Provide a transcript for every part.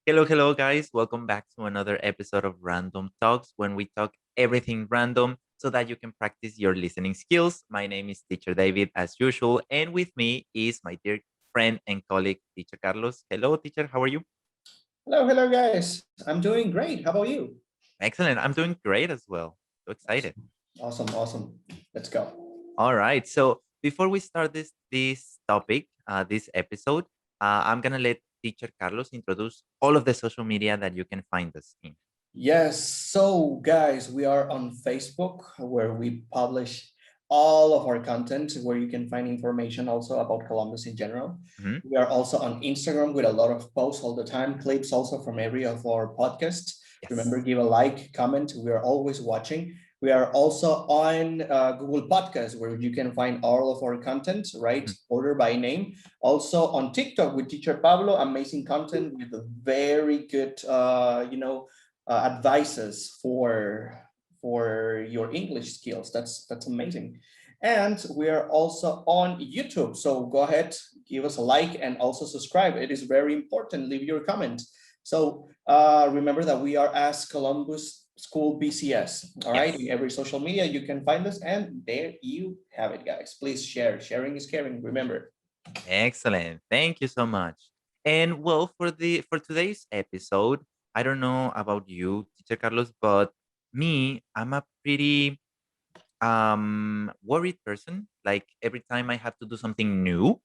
Hello, hello, guys. Welcome back to another episode of Random Talks when we talk everything random so that you can practice your listening skills. My name is Teacher David, as usual, and with me is my dear friend and colleague, Teacher Carlos. Hello, teacher. How are you? Hello, guys. I'm doing great. How about you? Excellent. I'm doing great as well. So excited. Awesome. Let's go. All right. So before we start this topic, this episode, I'm gonna let Teacher Carlos introduce all of the social media that you can find us in. Yes. So, guys, we are on Facebook where we publish all of our content, where you can find information also about Columbus in general. Mhm. We are also on Instagram with a lot of posts all the time, clips also from every of our podcasts. Remember, Yes. give a like, comment. We are always watching. We are also on Google Podcasts, where you can find all of our content, right? Mhm. Order by name. Also on TikTok with Teacher Pablo, amazing content with a very good, advices for your English skills. That's amazing. And we are also on YouTube. So go ahead, give us a like and also subscribe. It is very important. Leave your comment. So remember that we are as Columbus School BCS. All right. In Yes. every social media, you can find us. And there you have it, guys. Please share. Sharing is caring. Remember. Excellent. Thank you so much. And well, for today's episode, I don't know about you, Teacher Carlos, but me, I'm a pretty worried person. Like every time I have to do something new,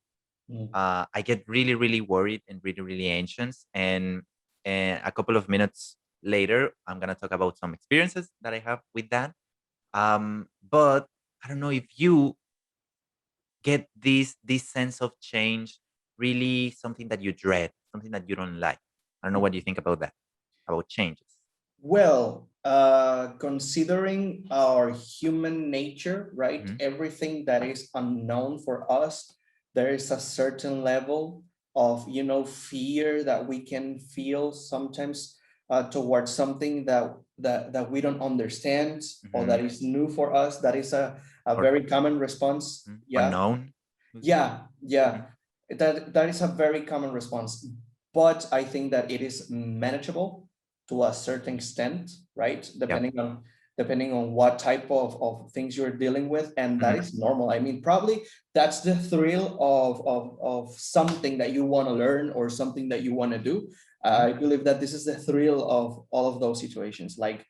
Mm. I get really, really worried and really, really anxious. And a couple of minutes later, I'm gonna talk about some experiences that I have with that. But I don't know if you get this sense of change really something that you dread, something that you don't like. I don't know what you think about that, about changes. Well, considering our human nature, right? Hmm. Everything that is unknown for us, there is a certain level of, fear that we can feel sometimes towards something that we don't understand or Hmm. that is new for us. That is a Or very common response. Yeah, unknown. yeah. Hmm. That is a very common response, but I think that it is manageable to a certain extent, right? Yep. Depending on what type of things you're dealing with, and that Hmm. is normal. I mean, probably that's the thrill of something that you want to learn or something that you want to do. Hmm. I believe that this is the thrill of all of those situations, like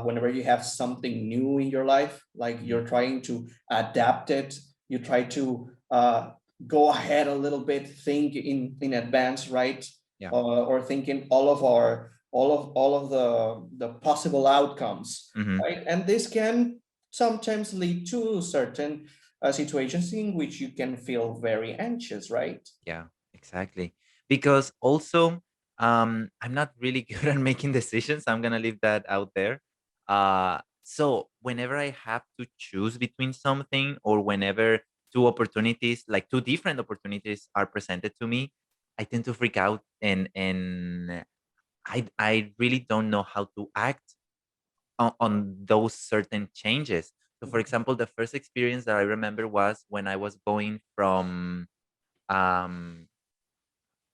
whenever you have something new in your life, like Hmm. you're trying to adapt it, you try to go ahead a little bit, think in advance, right? Yeah. Or thinking all of the possible outcomes, Hmm. right? And this can sometimes lead to certain situations in which you can feel very anxious, right? Yeah, exactly. Because also, I'm not really good at making decisions. I'm gonna leave that out there. So whenever I have to choose between something, or whenever two opportunities, like two different opportunities, are presented to me, I tend to freak out, and I really don't know how to act on those certain changes. So, for example, the first experience that I remember was when I was going um,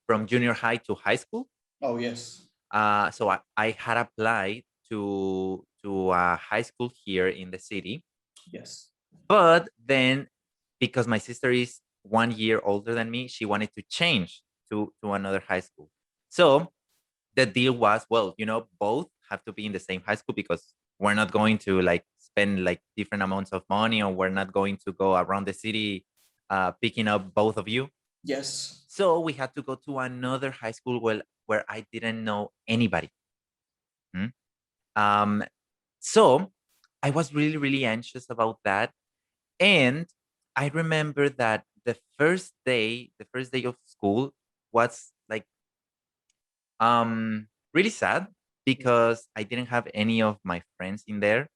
from junior high to high school. Oh, yes. So I had applied to a high school here in the city, Yes. but then because my sister is 1 year older than me, she wanted to change to another high school. So the deal was, well, both have to be in the same high school because we're not going to like spend like different amounts of money, or we're not going to go around the city picking up both of you. Yes. So we had to go to another high school where I didn't know anybody. Mm. Um, so I was really, really anxious about that. And I remember that the first day of school was like really sad because I didn't have any of my friends in there.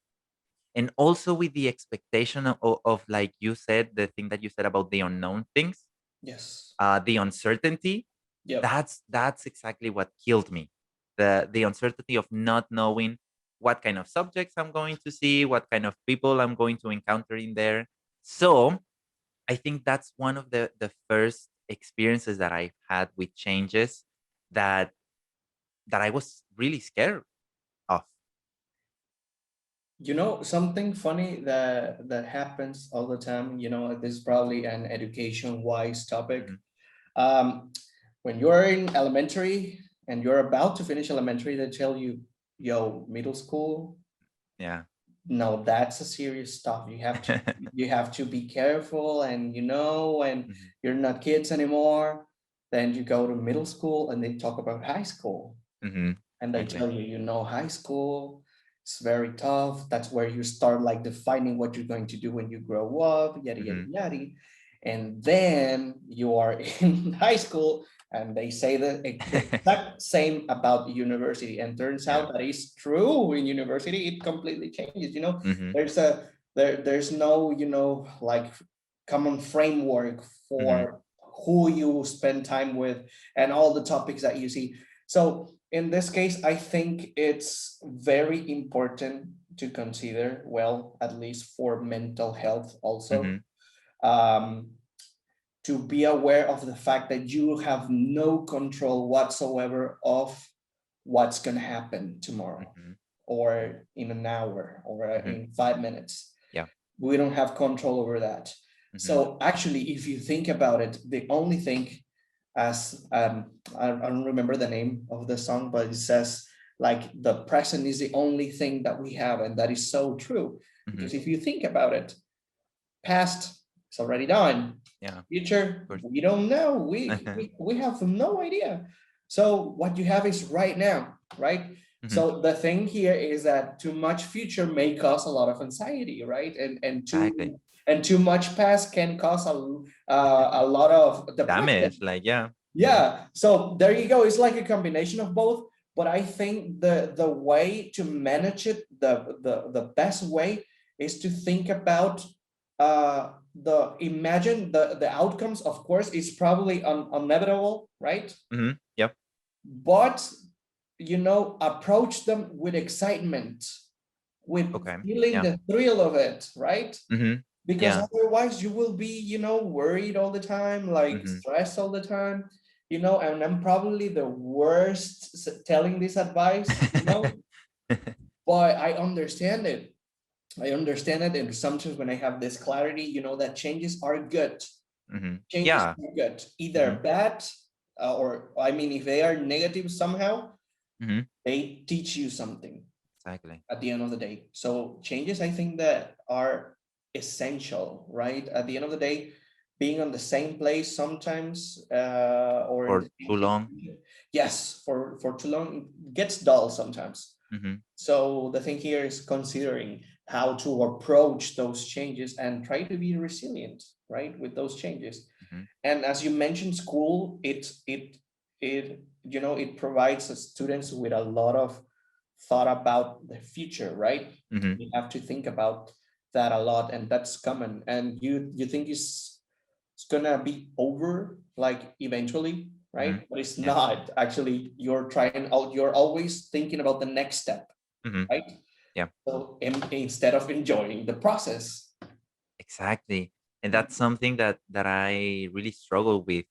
And also with the expectation of like you said, the thing that you said about the unknown things, Yes. the uncertainty, Yep. that's exactly what killed me. The uncertainty of not knowing what kind of subjects I'm going to see, what kind of people I'm going to encounter in there. So I think that's one of the first experiences that I've had with changes that that I was really scared of. You know, something funny that happens all the time, you know, this is probably an education wise topic. Mhm. Um, when you're in elementary and you're about to finish elementary, they tell you, yo, middle school, Yeah. no, that's a serious stuff. You have to be careful, and you know, and Mhm. you're not kids anymore. Then you go to middle school and they talk about high school, Mhm. and they Exactly. tell you, you know, high school, it's very tough. That's where you start like defining what you're going to do when you grow up, yada yada Mhm. yada. And then you are in high school, and they say the exact same about university. And turns Yeah. out that is true. In university, it completely changes. You know, Mhm. there's there's no, you know, like common framework Mhm. for who you spend time with and all the topics that you see. So in this case, I think it's very important to consider, well, at least for mental health also, Mhm. um, to be aware of the fact that you have no control whatsoever of what's going to happen tomorrow Mhm. or in an hour or Mhm. in 5 minutes. Yeah. We don't have control over that. Mhm. So actually, if you think about it, the only thing, as I don't remember the name of the song, but it says like the present is the only thing that we have, and that is so true. Mhm. Because if you think about it, past is already done. Yeah. Of Future, course. we don't know. We have no idea. So what you have is right now, right? Mhm. So the thing here is that too much future may cause a lot of anxiety, right? Exactly. And too much past can cause a lot of Damage. depression. Like, yeah. Mhm. Yeah. So there you go. It's like a combination of both. But I think the way to manage it, the best way is to think about the imagine the outcomes. Of course, is probably inevitable, right? Mhm. Yep. But you know, approach them with excitement, with Okay. feeling Yeah. the thrill of it, right? Mhm. Because Yeah. otherwise you will be, you know, worried all the time, like Mhm. stressed all the time, you know. And I'm probably the worst telling this advice, you know, but I understand it. I understand it, and sometimes when I have this clarity, you know, that changes are good. Mhm. Changes Yeah. are good, either Mhm. bad, or I mean, if they are negative somehow, Mhm. they teach you something Exactly. at the end of the day. So changes, I think, that are essential, right? At the end of the day, being on the same place sometimes, or in For the too same long. situation, yes, for too long, it gets dull sometimes. Mhm. So the thing here is considering how to approach those changes and try to be resilient, right, with those changes. Mhm. And as you mentioned, school, it you know, it provides the students with a lot of thought about the future, right? Mhm. You have to think about that a lot, and that's common. And you think it's gonna be over like eventually, Mhm. right? But it's Yeah. not. Actually, you're always thinking about the next step, Mhm. right? Yeah. So instead of enjoying the process. Exactly. And that's something that I really struggle with,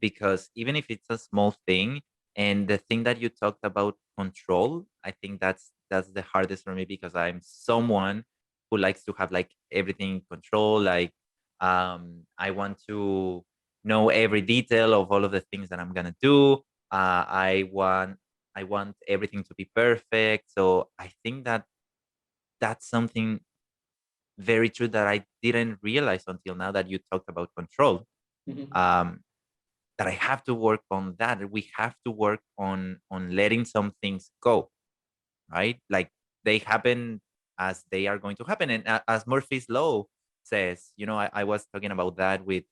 because even if it's a small thing, and the thing that you talked about control, I think that's the hardest for me, because I'm someone who likes to have like everything in control. Like, I want to know every detail of all of the things that I'm gonna do. I want everything to be perfect. So I think that that's something very true that I didn't realize until now that you talked about control. Mhm. Um, that I have to work on that. We have to work on letting some things go, right? Like, they happen as they are going to happen, and as Murphy's law says. I was talking about that with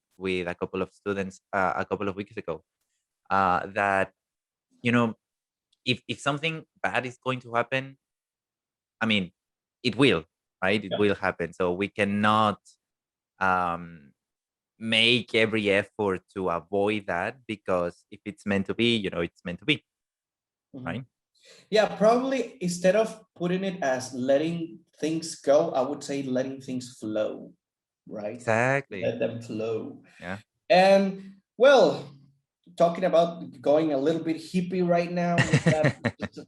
a couple of students a couple of weeks ago. That you know, if something bad is going to happen, I mean, it will, right? It Yeah. will happen. So we cannot um make every effort to avoid that, because if it's meant to be, it's meant to be, Mhm. right? Yeah, probably instead of putting it as letting things go, I would say letting things flow, right? Exactly. Let them flow. Yeah. And well, talking about going a little bit hippie right now with that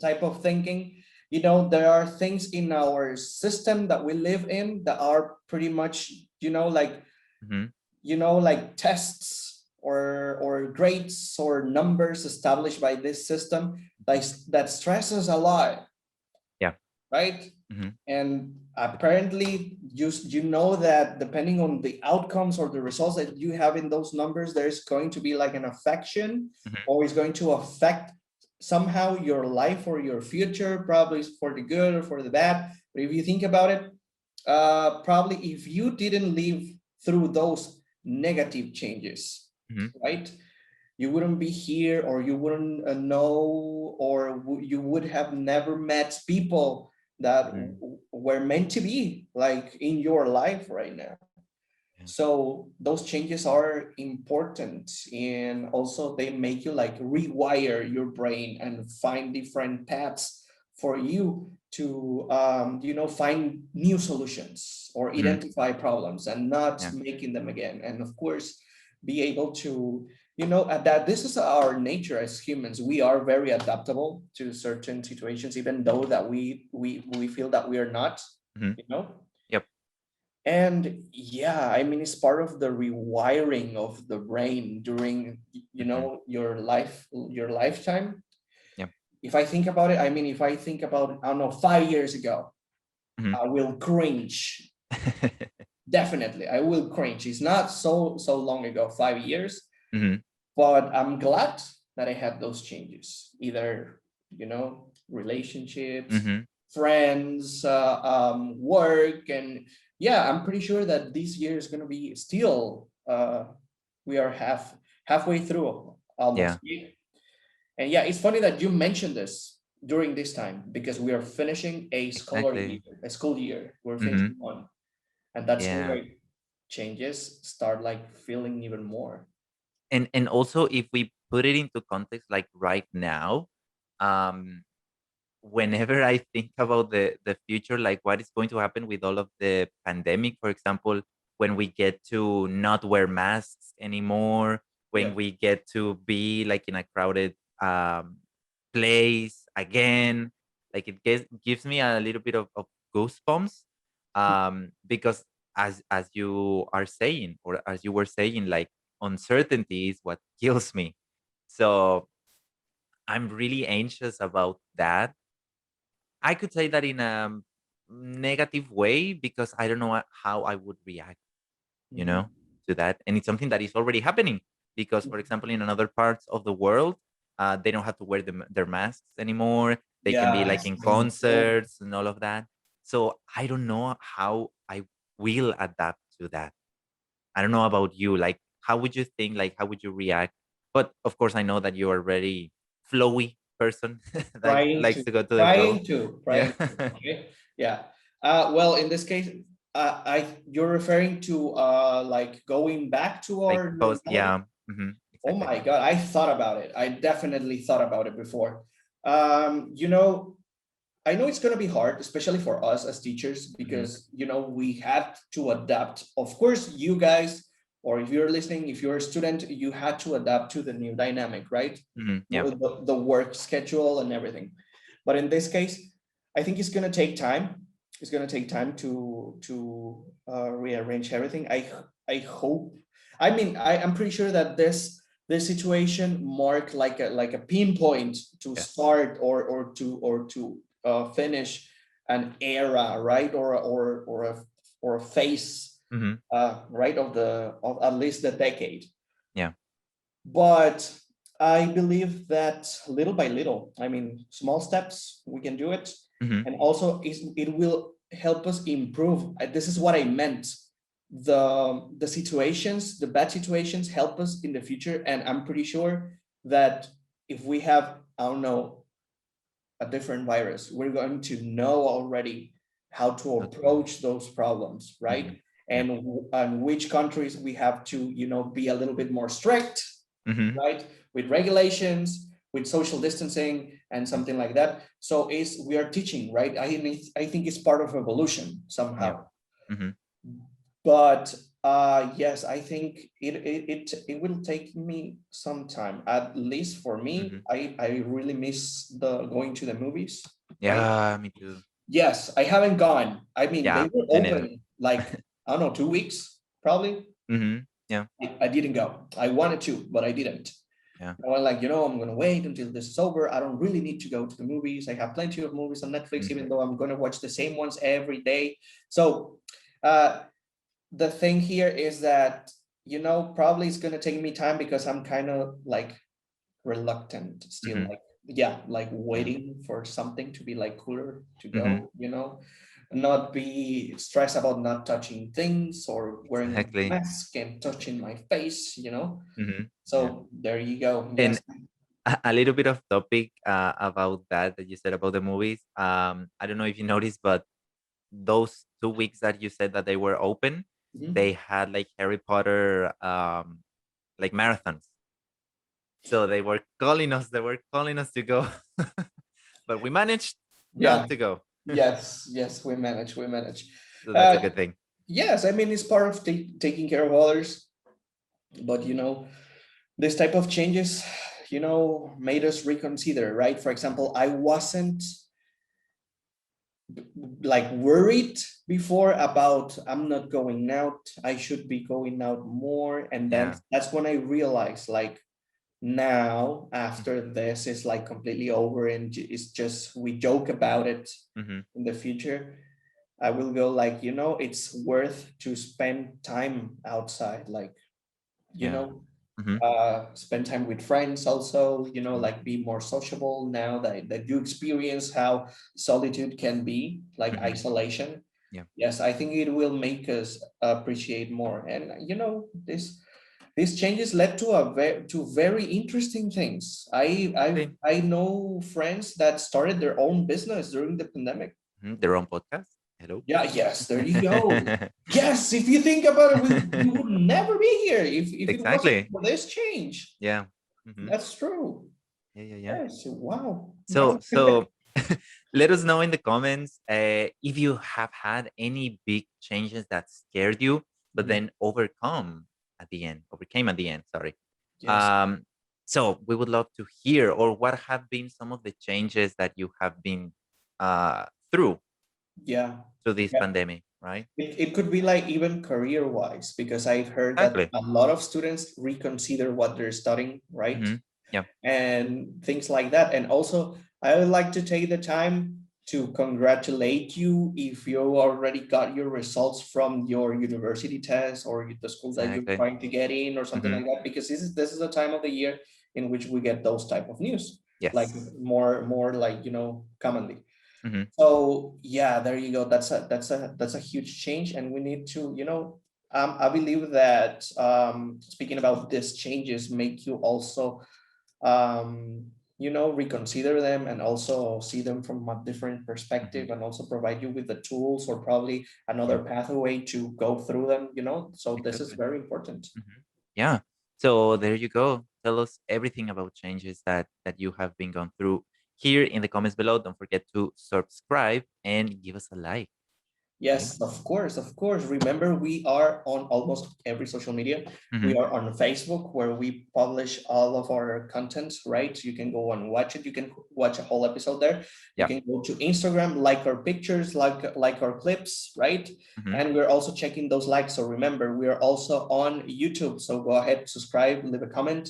type of thinking. There are things in our system that we live in that are pretty much, like, Mm-hmm. like tests or grades or numbers established by this system, like that stresses a lot, Yeah. right? Mm-hmm. And apparently you know that depending on the outcomes or the results that you have in those numbers, there's going to be like an affection, Mm-hmm. or it's going to affect somehow your life or your future, probably for the good or for the bad. But if you think about it, probably if you didn't live through those negative changes, Mm-hmm. right, you wouldn't be here, or you wouldn't know, or you would have never met people that Mm-hmm. were meant to be like in your life right now. Yeah. So those changes are important, and also they make you like rewire your brain and find different paths for you to find new solutions or Mm-hmm. identify problems and not Yeah. making them again. And of course, be able to adapt. This is our nature as humans. We are very adaptable to certain situations, even though that we feel that we are not, Mm-hmm. you know Yep. and yeah, I mean, it's part of the rewiring of the brain during Mm-hmm. your lifetime. Yep. If I think about it, I mean, if I think about, I don't know, 5 years ago, Mm-hmm. I will cringe. Definitely I will cringe. It's not so long ago, 5 years, Mm-hmm. but I'm glad that I had those changes, either relationships, Mm-hmm. friends, work. And yeah, I'm pretty sure that this year is going to be still, we are halfway through Yeah. almost. And yeah, it's funny that you mentioned this during this time, because we are finishing Exactly. a school year. We're Mm-hmm. finishing one, and that's Yeah. where changes start like feeling even more. And also, if we put it into context, like right now, um whenever I think about the future, like what is going to happen with all of the pandemic, for example, when we get to not wear masks anymore, when Yeah. we get to be like in a crowded place again, like gives me a little bit of goosebumps, because as you are saying, or as you were saying, like uncertainty is what kills me. So I'm really anxious about that. I could say that in a negative way, because I don't know how I would react, you Mhm. know, to that. And it's something that is already happening because, for example, in another parts of the world, they don't have to wear their masks anymore. They can be Yeah, like in same. Yeah. concerts and all of that. So I don't know how I will adapt to that. I don't know about you. Like, how would you think? Like, how would you react? But of course, I know that you are a very flowy person that Trying likes to, to go to the flow. trying to, Yeah. trying to. Okay. Yeah. Well, in this case, you're referring to like going back to Like our post, normality. yeah. Oh Exactly. my God, I thought about it. I definitely thought about it before. I know it's going to be hard, especially for us as teachers, Hmm. because we had to adapt. Of course, you guys, or if you're listening, if you're a student, you had to adapt to the new dynamic, right? Yeah. The work schedule and everything. But in this case, I think it's going to take time. It's going to take time to rearrange everything. I hope. I mean, I'm pretty sure that this situation marked like a pinpoint to Yes. start or to finish an era, right? Or a phase, Hmm. right, of at least a decade. Yeah. But I believe that little by little, I mean, small steps, we can do it. Hmm. And also it will help us improve. This is what I meant. The situations, the bad situations help us in the future. And I'm pretty sure that if we have, I don't know, a different virus, we're going to know already how to Totally. approach those problems, Hmm. right? Yeah. And which countries we have to, be a little bit more strict, Hmm. right? With regulations, with social distancing and Yes. something like that. So we are teaching, right? I think it's part of evolution Yeah. somehow. Hmm. But Yes, I think it will take me some time. At least for me, Hmm. I really miss the going to the movies, right? Yeah, me too. Yes, I haven't gone. I mean, they Yeah, were me neither. open like, I don't know, 2 weeks probably. Hmm. Yeah, I didn't go. I wanted to, but I didn't. yeah. I was like, I'm gonna wait until this is over. I don't really need to go to the movies. I have plenty of movies on Netflix, Hmm. even though I'm gonna watch the same ones every day. So uh the thing here is that, probably it's gonna take me time because I'm kind of like reluctant still, Hmm. like, yeah, like Yeah. waiting for something to be like cooler to Hmm. go, not be stressed about not touching things or wearing a Exactly. mask and touching my face. Hmm. Yeah. So there you go. And Yes. a little bit of topic about that you said about the movies. I don't know if you noticed, but those 2 weeks that you said that they were open, Mhm. they had like Harry Potter like marathons. So they were calling us to go, but we managed Yeah. not to go. Yes, we manage. So that's a uh good thing. yes, I mean, it's part of taking care of others, but this type of changes, made us reconsider, right? For Hmm. example, I wasn't like worried before about, I'm not going out, I should be going out more, and then Yeah. that's when I realized, like, now after Hmm. this is like completely over and it's just we joke about it Hmm. in the future, I will go like, it's worth to spend time outside, like, you Yeah. know Hmm. spend time with friends also, Hmm. like be more sociable now that you experience how solitude can be, like Hmm. isolation. Yeah. Yes, I think it will make us appreciate more. And these changes led to to very interesting things. Exactly. I know friends that started their own business during the pandemic. Mhm. Their own podcast. Hello. Yeah, yes, there you go. Yes, if you think about it, we would never be here if it wasn't Exactly. for this change. Yeah. Hmm. That's true. Yeah. Yeah. Yeah. Yes, wow. So, Wow. let us know in the comments if you have had any big changes that scared you, but Mhm. then overcame at the end. Sorry. Yes. Um, so we would love to hear, or what have been some of the changes that you have been through Yeah. this Yeah. pandemic, right? It could be like even career wise, because I've heard that Exactly. a lot of students reconsider what they're studying, right? Hmm. Yeah. And things like that. And also, I would like to take the time to congratulate you if you already got your results from your university test or the school that you're Exactly. trying to get in or something Hmm. like that, because this is a time of the year in which we get those type of news, like Yes. more like commonly. Hmm. So yeah, there you go. That's a huge change, and we need to, I believe that, speaking about these changes make you also, reconsider them and also see them from a different Hmm. perspective, and also provide you with the tools or probably Yeah. another pathway to go through them. So this is Exactly. very important. Mhm. Yeah. So there you go. Tell us everything about changes that you have been going through here in the comments below. Don't forget to subscribe and give us a like, right? Yes, of course, of course. Remember, we are on almost every social media. We Hmm. are on Facebook, where we publish all of our contents, right? You can go and watch it. You can watch a whole episode there. You Yeah. can go to Instagram, like our pictures, like our clips, right? Hmm. And we're also checking those likes. So remember, we are also on YouTube. So go ahead, subscribe, leave a comment.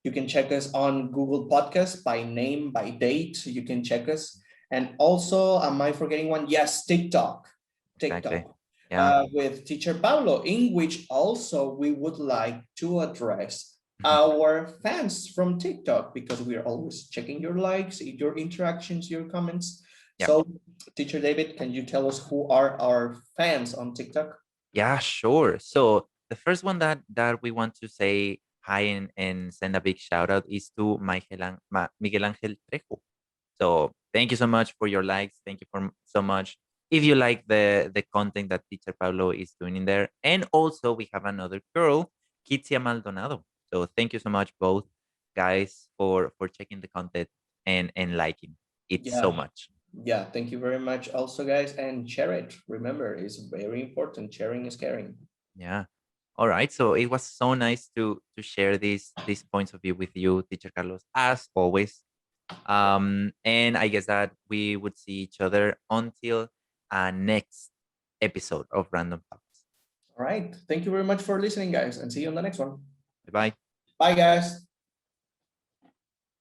You can check us on Google Podcast by name, by date. You can check us. And also, am I forgetting one? Yes, TikTok. Exactly. TikTok, Yeah. with teacher Paulo, in which also we would like to address Mhm. our fans from TikTok, because we are always checking your likes, your interactions, your comments. Yeah. So, teacher David, can you tell us who are our fans on TikTok? Yeah, sure. So the first one that we want to say hi and send a big shout out is to Miguel Angel Trejo. So thank you so much for your likes. Thank you for so much. If you like the content that Teacher Pablo is doing in there, and also we have another girl, Kitsia Maldonado. So thank you so much, both guys, for checking the content and liking it so Yeah, much. yeah, thank you very much also, guys, and share it. Remember, it's very important. Sharing is caring. Yeah. All right. So it was so nice to share these points of view with you, teacher Carlos, as always. And I guess that we would see each other until next episode of Random Talks. All right. Thank you very much for listening, guys, and see you on the next one. Bye bye. Bye, guys.